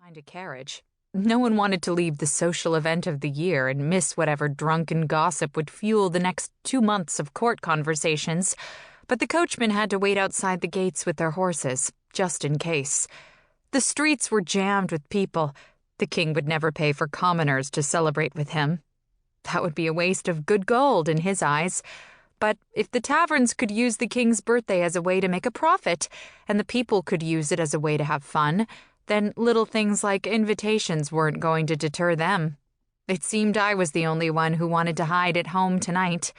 find a carriage. No one wanted to leave the social event of the year and miss whatever drunken gossip would fuel the next 2 months of court conversations, but the coachmen had to wait outside the gates with their horses, just in case. The streets were jammed with people. The king would never pay for commoners to celebrate with him. That would be a waste of good gold in his eyes. But if the taverns could use the king's birthday as a way to make a profit, and the people could use it as a way to have fun, then little things like invitations weren't going to deter them. It seemed I was the only one who wanted to hide at home tonight.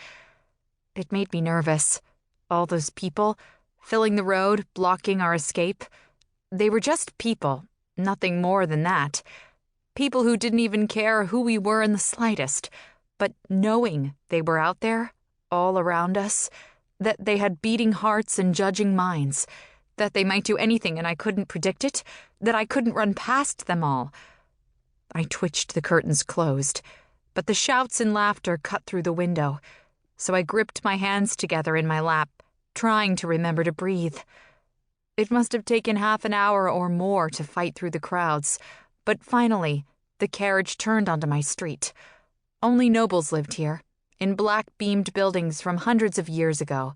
It made me nervous. All those people, filling the road, blocking our escape. They were just people, nothing more than that. People who didn't even care who we were in the slightest, but knowing they were out there, all around us, that they had beating hearts and judging minds, that they might do anything and I couldn't predict it, that I couldn't run past them all. I twitched the curtains closed, but the shouts and laughter cut through the window, so I gripped my hands together in my lap, trying to remember to breathe. It must have taken half an hour or more to fight through the crowds, but finally, the carriage turned onto my street. Only nobles lived here, in black-beamed buildings from hundreds of years ago.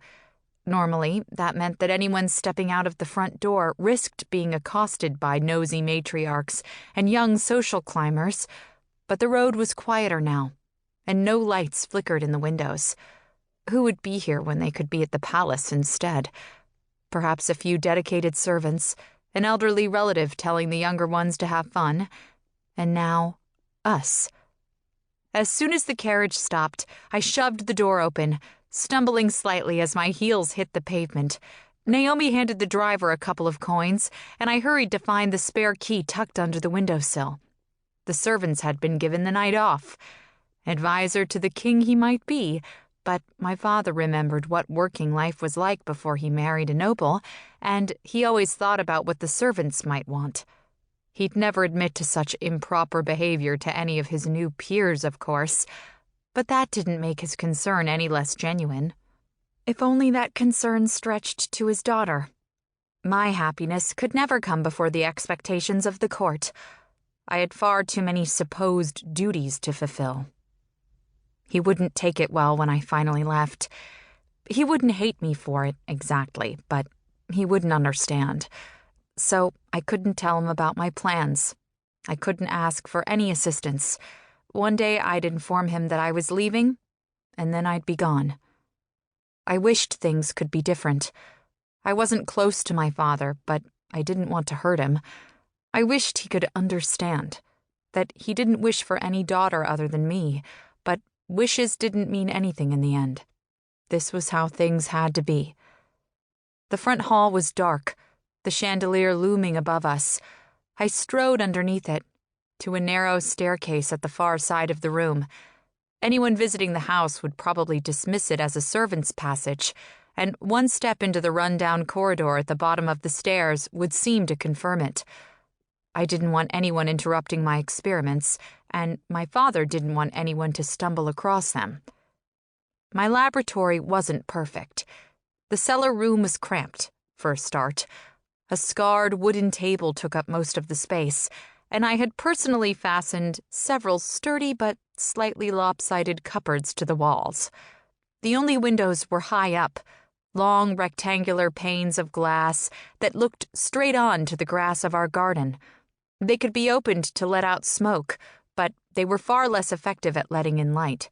Normally, that meant that anyone stepping out of the front door risked being accosted by nosy matriarchs and young social climbers, but the road was quieter now, and no lights flickered in the windows. Who would be here when they could be at the palace instead? Perhaps a few dedicated servants, an elderly relative telling the younger ones to have fun, and now, us. As soon as the carriage stopped, I shoved the door open, stumbling slightly as my heels hit the pavement. Naomi handed the driver a couple of coins, and I hurried to find the spare key tucked under the windowsill. The servants had been given the night off. Advisor to the king he might be, but my father remembered what working life was like before he married a noble, and he always thought about what the servants might want. He'd never admit to such improper behavior to any of his new peers, of course, but that didn't make his concern any less genuine. If only that concern stretched to his daughter. My happiness could never come before the expectations of the court. I had far too many supposed duties to fulfill. He wouldn't take it well when I finally left. He wouldn't hate me for it, exactly, but he wouldn't understand. So I couldn't tell him about my plans. I couldn't ask for any assistance. One day I'd inform him that I was leaving, and then I'd be gone. I wished things could be different. I wasn't close to my father, but I didn't want to hurt him. I wished he could understand that he didn't wish for any daughter other than me, but wishes didn't mean anything in the end. This was how things had to be. The front hall was dark, the chandelier looming above us. I strode underneath it, to a narrow staircase at the far side of the room. Anyone visiting the house would probably dismiss it as a servant's passage, and one step into the run-down corridor at the bottom of the stairs would seem to confirm it. I didn't want anyone interrupting my experiments, and my father didn't want anyone to stumble across them. My laboratory wasn't perfect. The cellar room was cramped, for a start. A scarred wooden table took up most of the space, and I had personally fastened several sturdy but slightly lopsided cupboards to the walls. The only windows were high up, long rectangular panes of glass that looked straight on to the grass of our garden. They could be opened to let out smoke, but they were far less effective at letting in light.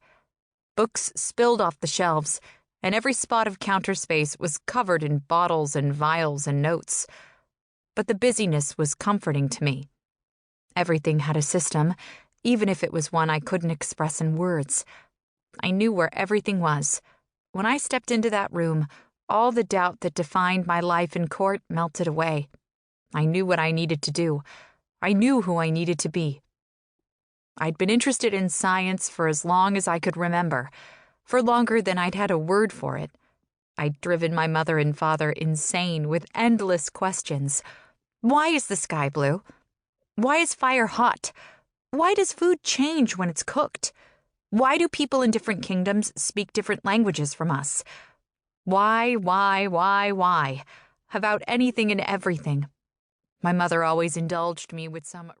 Books spilled off the shelves, and every spot of counter space was covered in bottles and vials and notes. But the busyness was comforting to me. Everything had a system, even if it was one I couldn't express in words. I knew where everything was. When I stepped into that room, all the doubt that defined my life in court melted away. I knew what I needed to do. I knew who I needed to be. I'd been interested in science for as long as I could remember, for longer than I'd had a word for it. I'd driven my mother and father insane with endless questions. Why is the sky blue? Why is fire hot? Why does food change when it's cooked? Why do people in different kingdoms speak different languages from us? Why? About anything and everything. My mother always indulged me with some